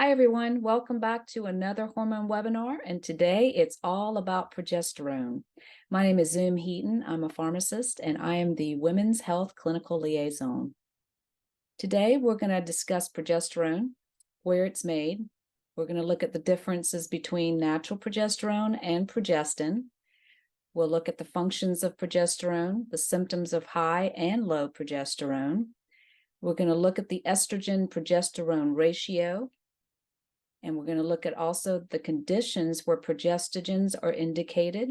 Hi, everyone. Welcome back to another hormone webinar. And today it's all about progesterone. My name is Heaton. I'm a pharmacist and I am the Women's Health Clinical Liaison. Today we're going to discuss progesterone, where it's made. We're going to look at the differences between natural progesterone and progestin. We'll look at the functions of progesterone, the symptoms of high and low progesterone. We're going to look at the estrogen-progesterone ratio. And we're going to look at also the conditions where progestogens are indicated.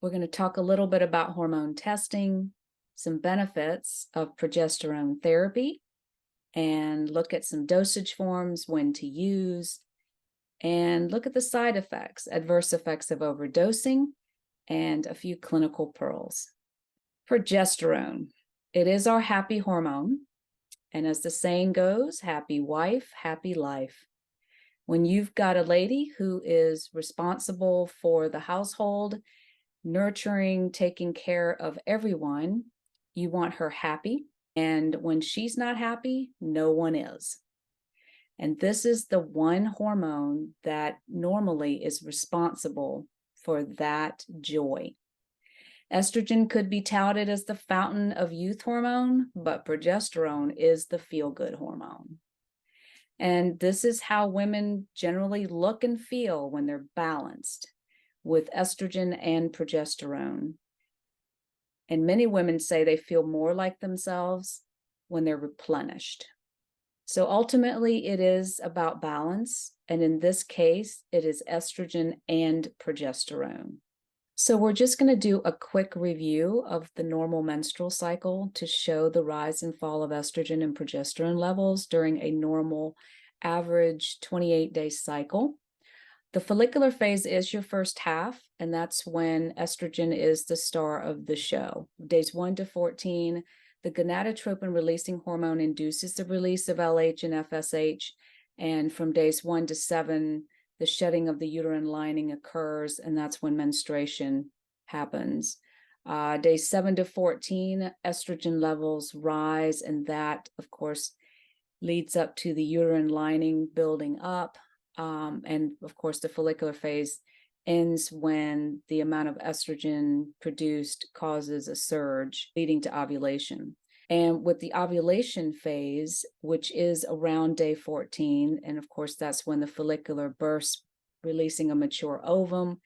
We're going to talk a little bit about hormone testing, some benefits of progesterone therapy, and look at some dosage forms, when to use, and look at the side effects, adverse effects of overdosing, and a few clinical pearls. Progesterone. It is our happy hormone. And as the saying goes, happy wife, happy life. When you've got a lady who is responsible for the household, nurturing, taking care of everyone, you want her happy. And when she's not happy, no one is. And this is the one hormone that normally is responsible for that joy. Estrogen could be touted as the fountain of youth hormone, but progesterone is the feel-good hormone. And this is how women generally look and feel when they're balanced with estrogen and progesterone. And many women say they feel more like themselves when they're replenished. So ultimately, it is about balance. And in this case, it is estrogen and progesterone. So we're just going to do a quick review of the normal menstrual cycle to show the rise and fall of estrogen and progesterone levels during a normal average 28-day cycle. The follicular phase is your first half, and that's when estrogen is the star of the show. Days 1 to 14, the gonadotropin-releasing hormone induces the release of LH and FSH, and from days 1 to 7, the shedding of the uterine lining occurs, and that's when menstruation happens. Days 7 to 14, estrogen levels rise, and that, of course, leads up to the uterine lining building up. And, of course, the follicular phase ends when the amount of estrogen produced causes a surge, leading to ovulation. And with the ovulation phase, which is around day 14, and of course, that's when the follicular bursts, releasing a mature ovum,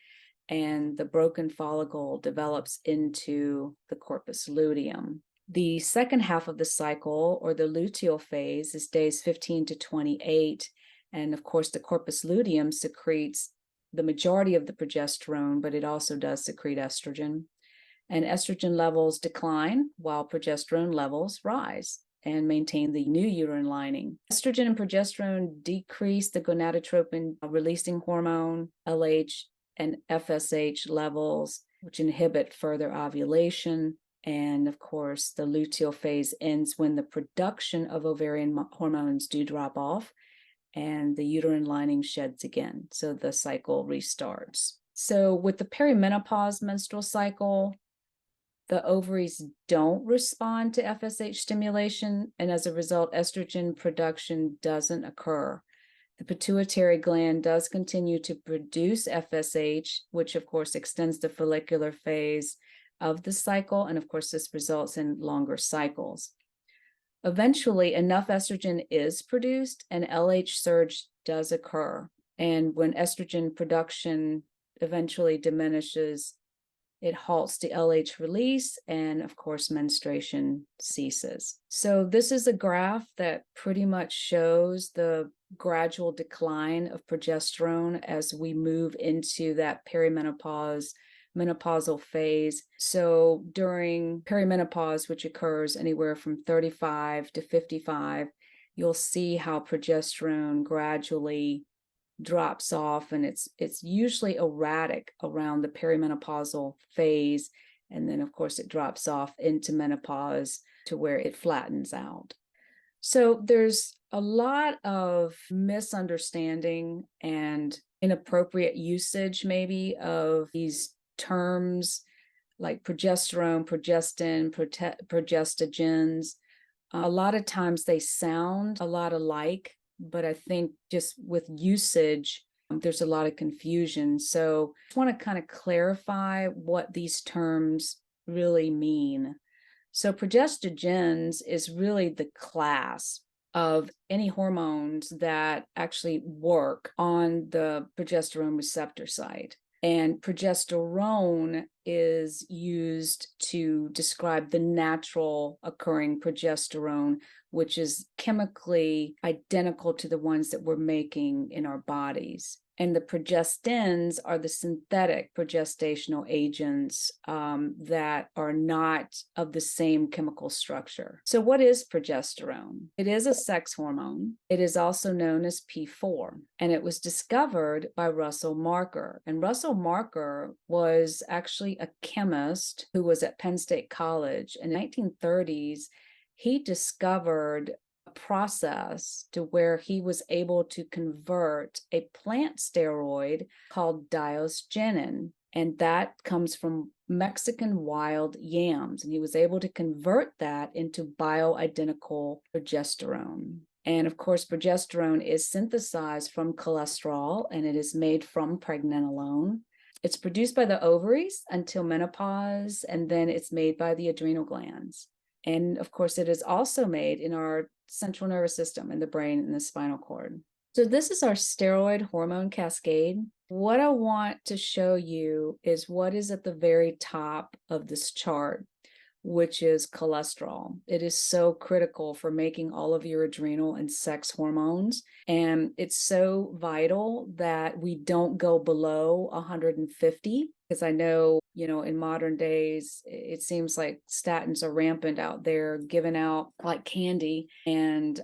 and the broken follicle develops into the corpus luteum. The second half of the cycle, or the luteal phase, is days 15 to 28. And of course, the corpus luteum secretes the majority of the progesterone, but it also does secrete estrogen. And estrogen levels decline while progesterone levels rise and maintain the new uterine lining. Estrogen and progesterone decrease the gonadotropin releasing hormone, LH, and FSH levels, which inhibit further ovulation. And of course, the luteal phase ends when the production of ovarian hormones do drop off and the uterine lining sheds again. So the cycle restarts. So with the perimenopause menstrual cycle, the ovaries don't respond to FSH stimulation, and as a result, estrogen production doesn't occur. The pituitary gland does continue to produce FSH, which of course extends the follicular phase of the cycle, and of course this results in longer cycles. Eventually, enough estrogen is produced and LH surge does occur. And when estrogen production eventually diminishes, it halts the LH release, and of course, menstruation ceases. So this is a graph that pretty much shows the gradual decline of progesterone as we move into that menopausal phase. So during perimenopause, which occurs anywhere from 35 to 55, you'll see how progesterone gradually drops off, and it's usually erratic around the perimenopausal phase, and then of course it drops off into menopause to where it flattens out. So there's a lot of misunderstanding and inappropriate usage maybe of these terms like progesterone, progestin, progestogens. A lot of times they sound a lot alike, but I think just with usage, there's a lot of confusion. So I want to kind of clarify what these terms really mean. So progestogens is really the class of any hormones that actually work on the progesterone receptor site. And progesterone is used to describe the natural occurring progesterone, which is chemically identical to the ones that we're making in our bodies. And the progestins are the synthetic progestational agents that are not of the same chemical structure. So what is progesterone? It is a sex hormone. It is also known as P4, and it was discovered by Russell Marker. And Russell Marker was actually a chemist who was at Penn State College. In the 1930s, he discovered process to where he was able to convert a plant steroid called diosgenin, and that comes from Mexican wild yams, and he was able to convert that into bioidentical progesterone. And of course, progesterone is synthesized from cholesterol, and it is made from pregnenolone. It's produced by the ovaries until menopause, and then it's made by the adrenal glands. And of course, it is also made in our central nervous system, in the brain and the spinal cord. So this is our steroid hormone cascade. What I want to show you is what is at the very top of this chart, which is cholesterol. It is so critical for making all of your adrenal and sex hormones. And it's so vital that we don't go below 150, because I know, in modern days, it seems like statins are rampant out there, given out like candy. And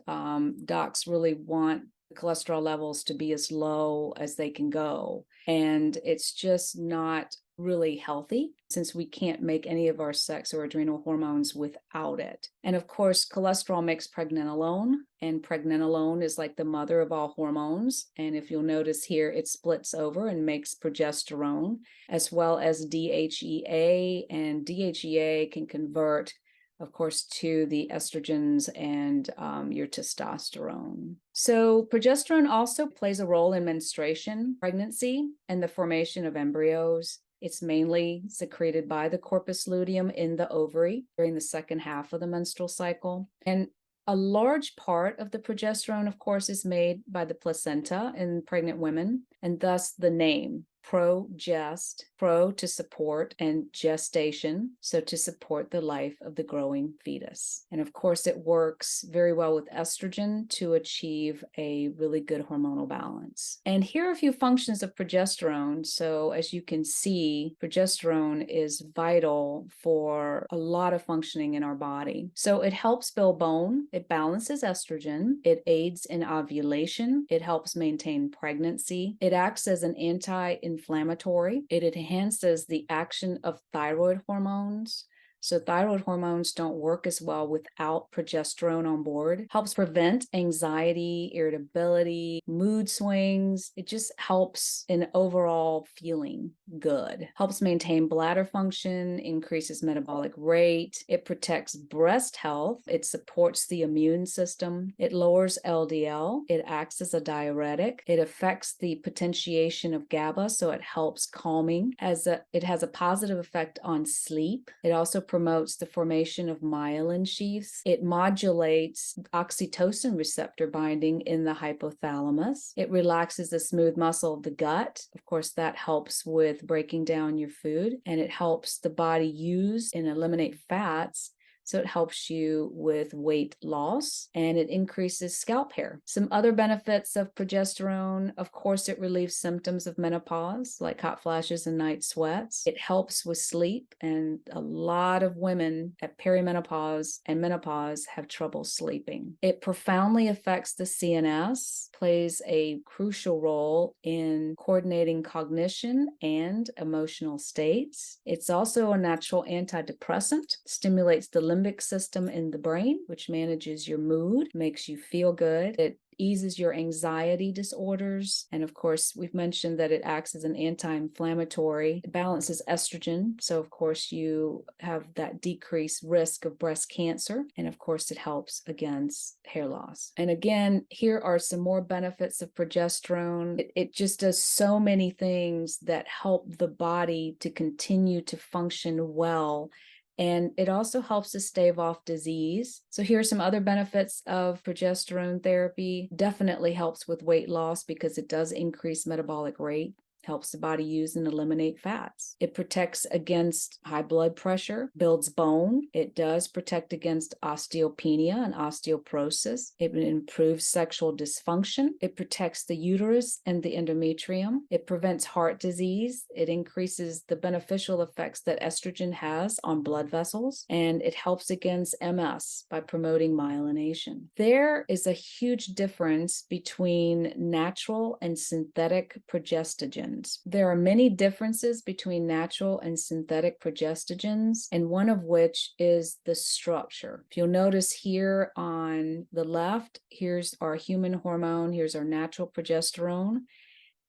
docs really want the cholesterol levels to be as low as they can go. And it's just not really healthy, since we can't make any of our sex or adrenal hormones without it. And of course, cholesterol makes pregnenolone, and pregnenolone is like the mother of all hormones. And if you'll notice here, it splits over and makes progesterone, as well as DHEA, and DHEA can convert, of course, to the estrogens and your testosterone. So progesterone also plays a role in menstruation, pregnancy, and the formation of embryos. It's mainly secreted by the corpus luteum in the ovary during the second half of the menstrual cycle. And a large part of the progesterone, of course, is made by the placenta in pregnant women, and thus the name. Progest, pro to support, and gestation, so to support the life of the growing fetus. And of course, it works very well with estrogen to achieve a really good hormonal balance. And here are a few functions of progesterone. So as you can see, progesterone is vital for a lot of functioning in our body. So it helps build bone, it balances estrogen, it aids in ovulation, it helps maintain pregnancy, it acts as an anti-inflammatory, it enhances the action of thyroid hormones. So thyroid hormones don't work as well without progesterone on board. Helps prevent anxiety, irritability, mood swings. It just helps in overall feeling good. Helps maintain bladder function, increases metabolic rate. It protects breast health. It supports the immune system. It lowers LDL. It acts as a diuretic. It affects the potentiation of GABA, so it helps calming. It has a positive effect on sleep. It also promotes the formation of myelin sheaths. It modulates oxytocin receptor binding in the hypothalamus. It relaxes the smooth muscle of the gut. Of course, that helps with breaking down your food, and it helps the body use and eliminate fats. So it helps you with weight loss, and it increases scalp hair. Some other benefits of progesterone: of course, it relieves symptoms of menopause, like hot flashes and night sweats. It helps with sleep, and a lot of women at perimenopause and menopause have trouble sleeping. It profoundly affects the CNS, plays a crucial role in coordinating cognition and emotional states. It's also a natural antidepressant, stimulates the limbic system in the brain, which manages your mood, makes you feel good. It eases your anxiety disorders. And of course, we've mentioned that it acts as an anti-inflammatory. It balances estrogen. So of course, you have that decreased risk of breast cancer. And of course, it helps against hair loss. And again, here are some more benefits of progesterone. It just does so many things that help the body to continue to function well. And it also helps to stave off disease. So here are some other benefits of progesterone therapy. Definitely helps with weight loss because it does increase metabolic rate. Helps the body use and eliminate fats. It protects against high blood pressure, builds bone. It does protect against osteopenia and osteoporosis. It improves sexual dysfunction. It protects the uterus and the endometrium. It prevents heart disease. It increases the beneficial effects that estrogen has on blood vessels, and it helps against MS by promoting myelination. There is a huge difference between natural and synthetic progestogens. There are many differences between natural and synthetic progestogens, and one of which is the structure. If you'll notice here on the left, here's our human hormone, here's our natural progesterone.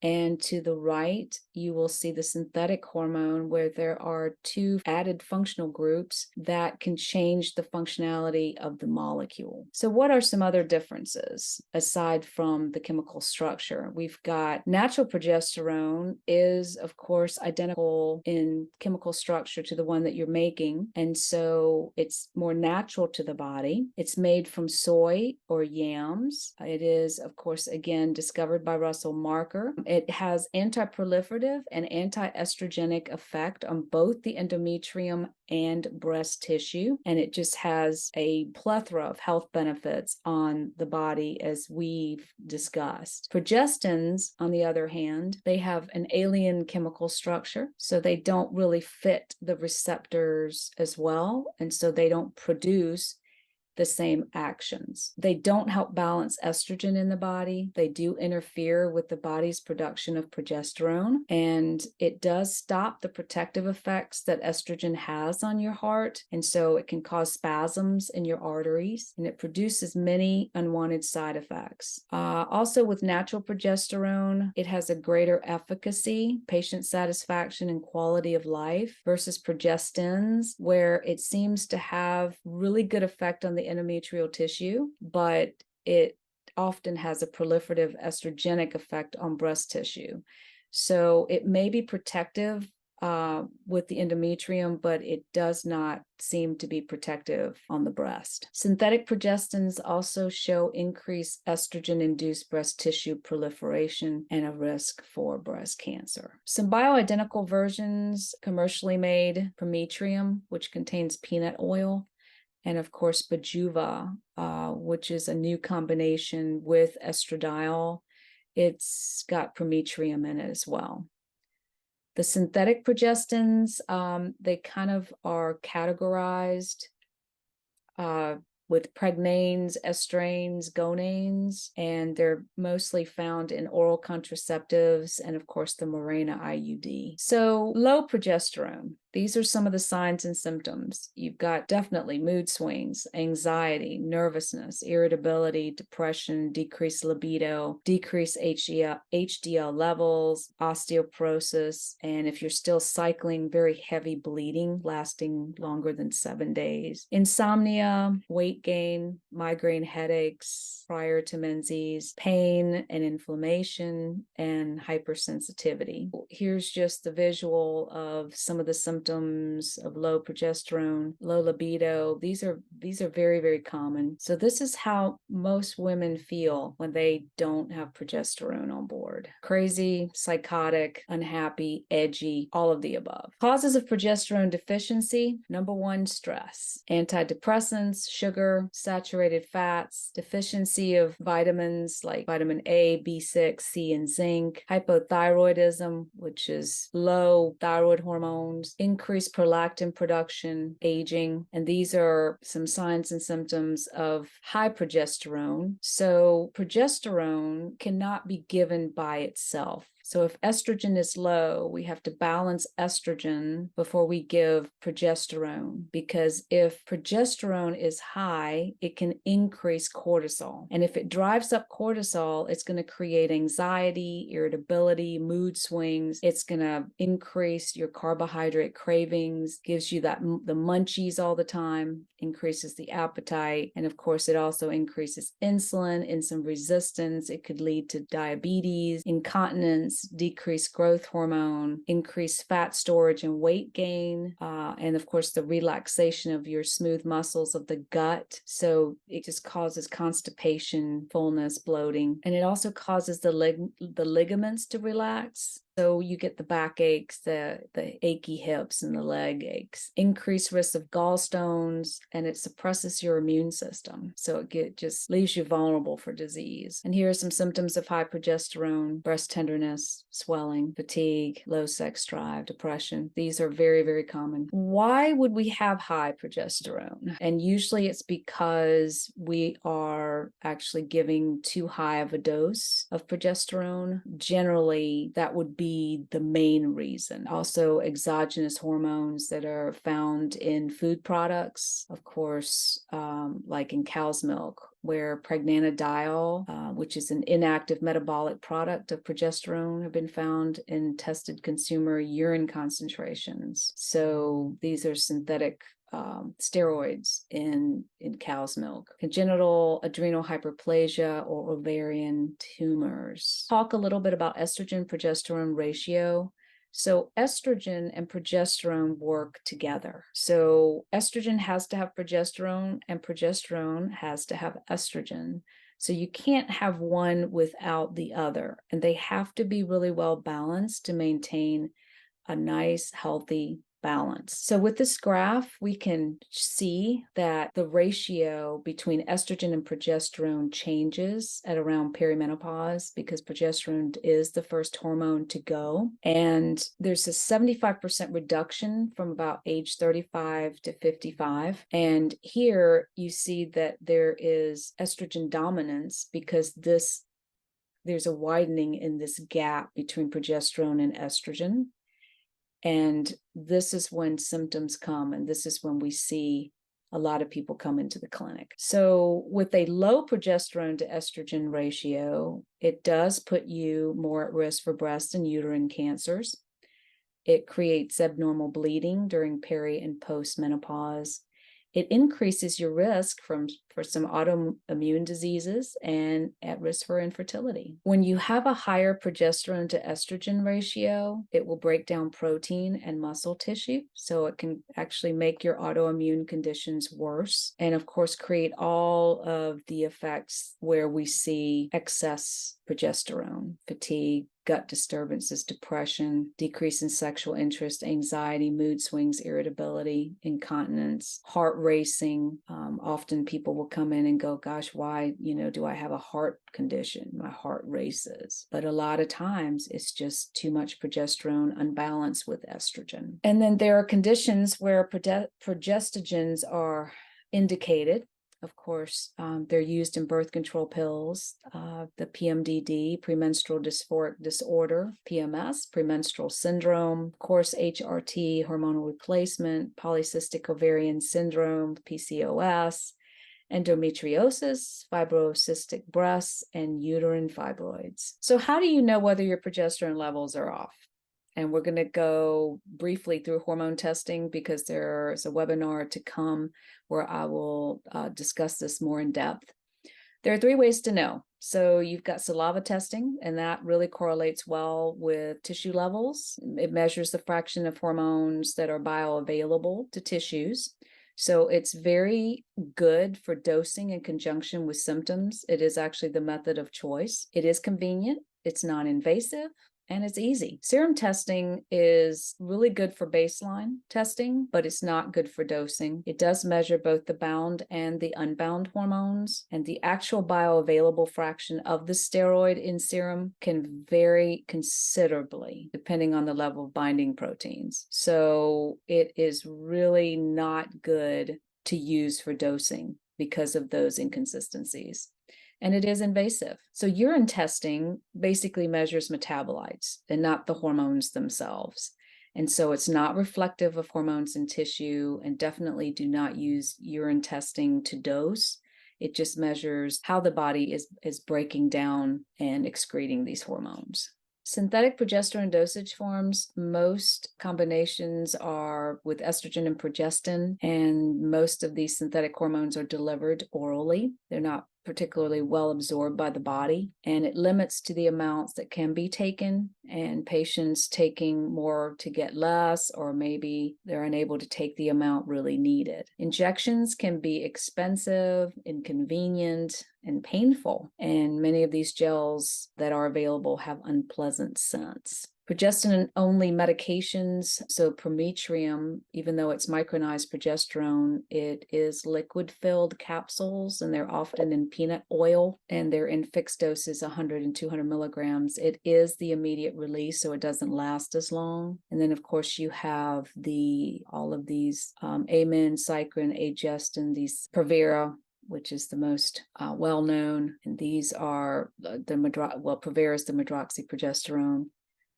And to the right, you will see the synthetic hormone where there are two added functional groups that can change the functionality of the molecule. So what are some other differences aside from the chemical structure? We've got natural progesterone is, of course, identical in chemical structure to the one that you're making. And so it's more natural to the body. It's made from soy or yams. It is, of course, again, discovered by Russell Marker. It has anti-proliferative and anti-estrogenic effect on both the endometrium and breast tissue. And it just has a plethora of health benefits on the body, as we've discussed. Progestins, on the other hand, they have an alien chemical structure, so they don't really fit the receptors as well. And so they don't produce the same actions. They don't help balance estrogen in the body. They do interfere with the body's production of progesterone, and it does stop the protective effects that estrogen has on your heart. And so it can cause spasms in your arteries, and it produces many unwanted side effects. Also with natural progesterone, it has a greater efficacy, patient satisfaction, and quality of life versus progestins, where it seems to have really good effect on the endometrial tissue, but it often has a proliferative estrogenic effect on breast tissue. So it may be protective with the endometrium, but it does not seem to be protective on the breast. Synthetic progestins also show increased estrogen-induced breast tissue proliferation and a risk for breast cancer. Some bioidentical versions commercially made, Prometrium, which contains peanut oil, and of course, Bijuva, which is a new combination with estradiol. It's got Prometrium in it as well. The synthetic progestins, they kind of are categorized with pregnanes, estranes, gonanes, and they're mostly found in oral contraceptives and, of course, the Mirena IUD. So low progesterone. These are some of the signs and symptoms. You've got definitely mood swings, anxiety, nervousness, irritability, depression, decreased libido, decreased HDL levels, osteoporosis, and if you're still cycling, very heavy bleeding lasting longer than 7 days. Insomnia, weight gain, migraine headaches prior to menses, pain and inflammation, and hypersensitivity. Here's just the visual of some of the symptoms of low progesterone, low libido. These are very, very common. So this is how most women feel when they don't have progesterone on board. Crazy, psychotic, unhappy, edgy, all of the above. Causes of progesterone deficiency: number one, stress. Antidepressants, sugar, saturated fats, deficiency of vitamins like vitamin A, B6, C, and zinc, hypothyroidism, which is low thyroid hormones, increased prolactin production, aging, and these are some signs and symptoms of high progesterone. So progesterone cannot be given by itself. So if estrogen is low, we have to balance estrogen before we give progesterone, because if progesterone is high, it can increase cortisol. And if it drives up cortisol, it's going to create anxiety, irritability, mood swings. It's going to increase your carbohydrate cravings, gives you the munchies all the time, increases the appetite. And of course, it also increases insulin resistance. It could lead to diabetes, incontinence, decreased growth hormone, increased fat storage and weight gain, and of course, the relaxation of your smooth muscles of the gut. So it just causes constipation, fullness, bloating, and it also causes the ligaments to relax. So you get the backaches, the achy hips, and the leg aches. Increased risk of gallstones, and it suppresses your immune system. So it just leaves you vulnerable for disease. And here are some symptoms of high progesterone: breast tenderness, swelling, fatigue, low sex drive, depression. These are very, very common. Why would we have high progesterone? And usually it's because we are actually giving too high of a dose of progesterone. Generally, that would be the main reason. Also, exogenous hormones that are found in food products, of course, like in cow's milk, where pregnanediol, which is an inactive metabolic product of progesterone, have been found in tested consumer urine concentrations. So these are synthetic steroids in cow's milk. Congenital adrenal hyperplasia or ovarian tumors. Talk a little bit about estrogen-progesterone ratio. So estrogen and progesterone work together. So estrogen has to have progesterone, and progesterone has to have estrogen. So you can't have one without the other, and they have to be really well balanced to maintain a nice, healthy balance. So with this graph, we can see that the ratio between estrogen and progesterone changes at around perimenopause, because progesterone is the first hormone to go. And there's a 75% reduction from about age 35 to 55. And here you see that there is estrogen dominance, because there's a widening in this gap between progesterone and estrogen. And this is when symptoms come, and this is when we see a lot of people come into the clinic. So with a low progesterone to estrogen ratio, it does put you more at risk for breast and uterine cancers. It creates abnormal bleeding during peri and post-menopause. It increases your risk for some autoimmune diseases and at risk for infertility. When you have a higher progesterone to estrogen ratio, it will break down protein and muscle tissue. So it can actually make your autoimmune conditions worse. And of course, create all of the effects where we see excess progesterone: fatigue, gut disturbances, depression, decrease in sexual interest, anxiety, mood swings, irritability, incontinence, heart racing. Often people will come in and go, gosh, why, do I have a heart condition? My heart races. But a lot of times it's just too much progesterone unbalanced with estrogen. And then there are conditions where progestogens are indicated. Of course, they're used in birth control pills, the PMDD, premenstrual dysphoric disorder, PMS, premenstrual syndrome, of course, HRT, hormonal replacement, polycystic ovarian syndrome, PCOS, endometriosis, fibrocystic breasts, and uterine fibroids. So how do you know whether your progesterone levels are off? And we're going to go briefly through hormone testing, because there's a webinar to come where I will discuss this more in depth. There are 3 ways to know. So you've got saliva testing, and that really correlates well with tissue levels. It measures the fraction of hormones that are bioavailable to tissues. So it's very good for dosing in conjunction with symptoms. It is actually the method of choice. It is convenient, it's non-invasive, and it's easy. Serum testing is really good for baseline testing, but it's not good for dosing. It does measure both the bound and the unbound hormones, and the actual bioavailable fraction of the steroid in serum can vary considerably depending on the level of binding proteins. So it is really not good to use for dosing, because of those inconsistencies. And it is invasive. So urine testing basically measures metabolites and not the hormones themselves. And so it's not reflective of hormones in tissue, and definitely do not use urine testing to dose. It just measures how the body is breaking down and excreting these hormones. Synthetic progesterone dosage forms, most combinations are with estrogen and progestin, and most of these synthetic hormones are delivered orally. They're not particularly well absorbed by the body, and it limits to the amounts that can be taken, and patients taking more to get less, or maybe they're unable to take the amount really needed. Injections can be expensive, inconvenient, and painful, and many of these gels that are available have unpleasant scents. Progestin-only medications, so Prometrium, even though it's micronized progesterone, it is liquid-filled capsules, and they're often in peanut oil, and they're in fixed doses, 100 and 200 milligrams. It is the immediate release, so it doesn't last as long. And then, of course, you have all of these Amen, Cycrin, Agestin, these Provera, which is the most well-known. And these are Provera is the medroxyprogesterone.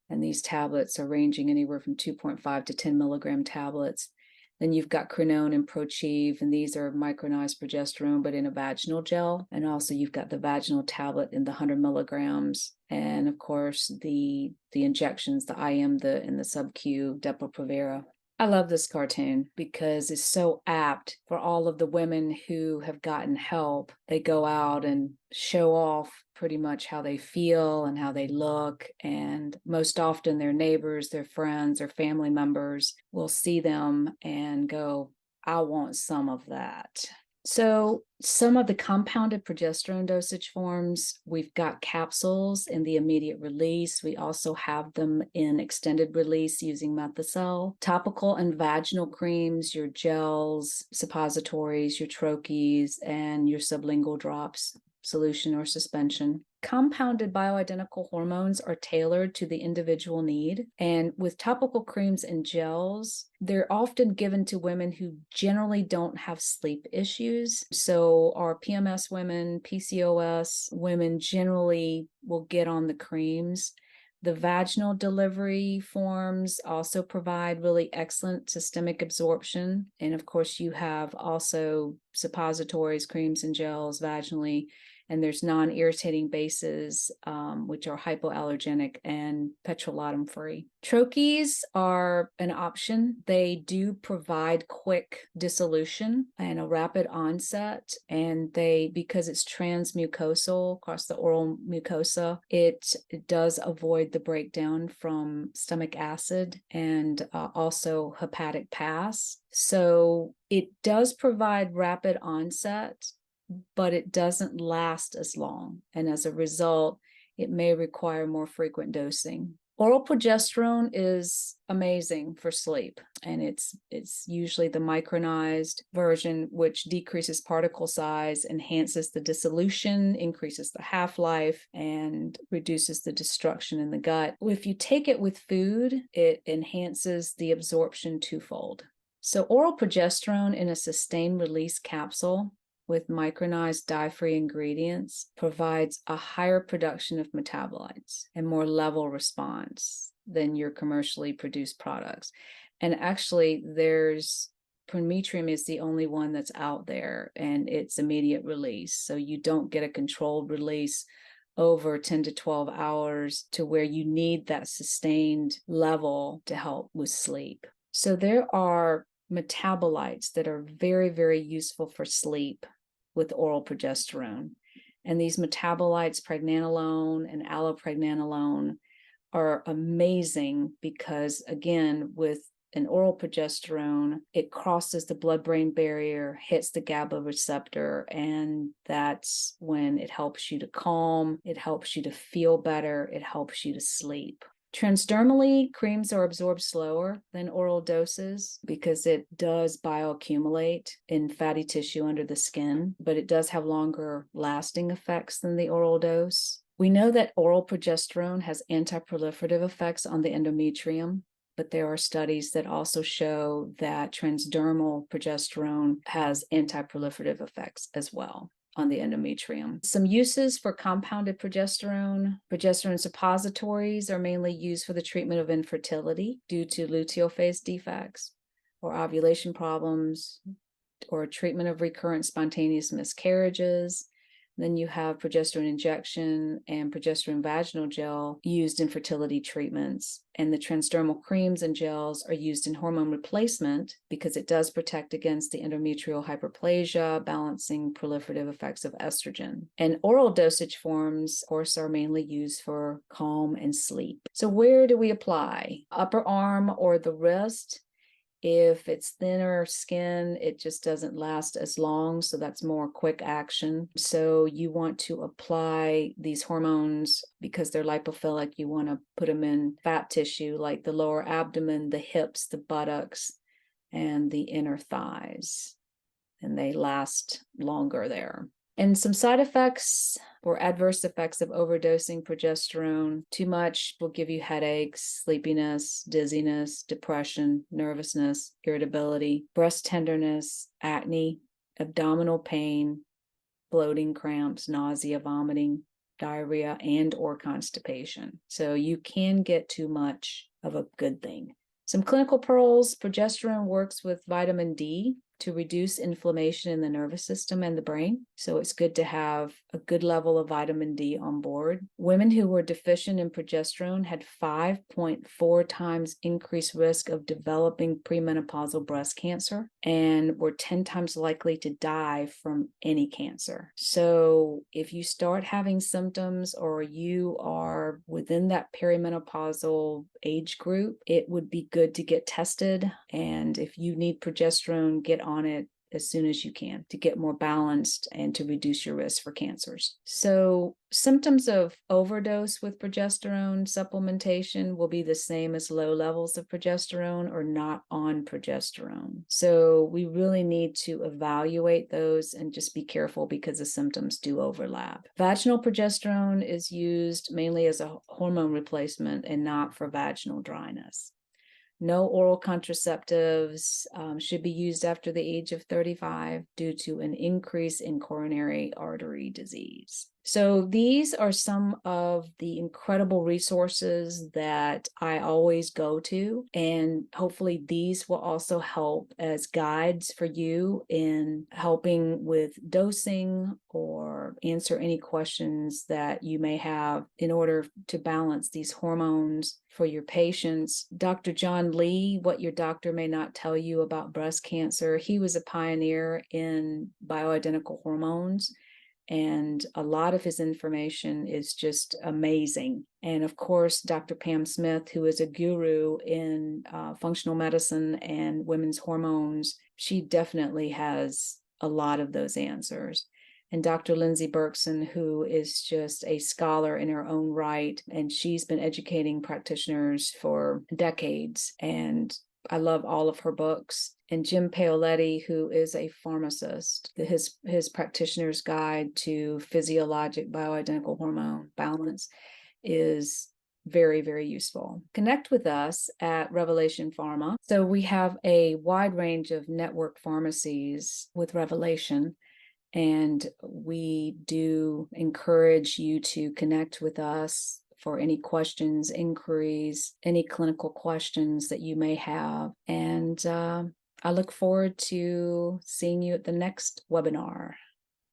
And these tablets are ranging anywhere from 2.5 to 10 milligram tablets. Then you've got Crenone and Prochieve, and these are micronized progesterone, but in a vaginal gel. And also you've got the vaginal tablet in the 100 milligrams. And of course, the injections, the IM, and the sub-Q, Depo-Provera. I love this cartoon because it's so apt for all of the women who have gotten help. They go out and show off pretty much how they feel and how they look. And most often their neighbors, their friends, or family members will see them and go, I want some of that. So some of the compounded progesterone dosage forms, we've got capsules in the immediate release. We also have them in extended release using Methocel. Topical and vaginal creams, your gels, suppositories, your troches, and your sublingual drops, solution or suspension. Compounded bioidentical hormones are tailored to the individual need. And with topical creams and gels, they're often given to women who generally don't have sleep issues. So our PMS women, PCOS women generally will get on the creams. The vaginal delivery forms also provide really excellent systemic absorption. And of course, you have also suppositories, creams, and gels vaginally. And there's non-irritating bases, which are hypoallergenic and petrolatum-free. Troches are an option. They do provide quick dissolution and a rapid onset. And because it's transmucosal across the oral mucosa, it does avoid the breakdown from stomach acid and also hepatic pass. So it does provide rapid onset, but it doesn't last as long. And as a result, it may require more frequent dosing. Oral progesterone is amazing for sleep, and it's usually the micronized version, which decreases particle size, enhances the dissolution, increases the half-life, and reduces the destruction in the gut. If you take it with food, it enhances the absorption twofold. So oral progesterone in a sustained release capsule with micronized dye-free ingredients provides a higher production of metabolites and more level response than your commercially produced products. And actually, Prometrium is the only one that's out there, and it's immediate release. So you don't get a controlled release over 10 to 12 hours to where you need that sustained level to help with sleep. So there are metabolites that are very, very useful for sleep with oral progesterone. And these metabolites, pregnenolone and allopregnanolone, are amazing because, again, with an oral progesterone, it crosses the blood-brain barrier, hits the GABA receptor, and that's when it helps you to calm, it helps you to feel better, it helps you to sleep. Transdermally, creams are absorbed slower than oral doses because it does bioaccumulate in fatty tissue under the skin, but it does have longer lasting effects than the oral dose. We know that oral progesterone has anti-proliferative effects on the endometrium, but there are studies that also show that transdermal progesterone has anti-proliferative effects as well on the endometrium. Some uses for compounded progesterone. Progesterone suppositories are mainly used for the treatment of infertility due to luteal phase defects or ovulation problems, or treatment of recurrent spontaneous miscarriages. Then you have progesterone injection and progesterone vaginal gel used in fertility treatments. And the transdermal creams and gels are used in hormone replacement because it does protect against the endometrial hyperplasia, balancing proliferative effects of estrogen. And oral dosage forms, of course, are mainly used for calm and sleep. So where do we apply? Upper arm or the wrist? If it's thinner skin, it just doesn't last as long. So that's more quick action. So you want to apply these hormones because they're lipophilic. You want to put them in fat tissue like the lower abdomen, the hips, the buttocks, and the inner thighs. And they last longer there. And some side effects or adverse effects of overdosing progesterone. Too much will give you headaches, sleepiness, dizziness, depression, nervousness, irritability, breast tenderness, acne, abdominal pain, bloating, cramps, nausea, vomiting, diarrhea, and or constipation. So you can get too much of a good thing. Some clinical pearls. Progesterone works with vitamin D to reduce inflammation in the nervous system and the brain. So it's good to have a good level of vitamin D on board. Women who were deficient in progesterone had 5.4 times increased risk of developing premenopausal breast cancer and were 10 times likely to die from any cancer. So if you start having symptoms or you are within that perimenopausal age group, it would be good to get tested. And if you need progesterone, get on it as soon as you can to get more balanced and to reduce your risk for cancers. So symptoms of overdose with progesterone supplementation will be the same as low levels of progesterone or not on progesterone. So we really need to evaluate those and just be careful because the symptoms do overlap. Vaginal progesterone is used mainly as a hormone replacement and not for vaginal dryness. No oral contraceptives should be used after the age of 35 due to an increase in coronary artery disease. So these are some of the incredible resources that I always go to, and hopefully these will also help as guides for you in helping with dosing or answer any questions that you may have in order to balance these hormones for your patients. Dr. John Lee, What Your Doctor May Not Tell You About Breast Cancer, he was a pioneer in bioidentical hormones. And a lot of his information is just amazing. And of course, Dr. Pam Smith, who is a guru in functional medicine and women's hormones, she definitely has a lot of those answers. And Dr. Lindsay Berkson, who is just a scholar in her own right, and she's been educating practitioners for decades. And I love all of her books. And Jim Paoletti, who is a pharmacist, his practitioner's guide to physiologic bioidentical hormone balance is very, very useful. Connect with us at Revelation Pharma. So we have a wide range of network pharmacies with Revelation, and we do encourage you to connect with us for any questions, inquiries, any clinical questions that you may have. And I look forward to seeing you at the next webinar.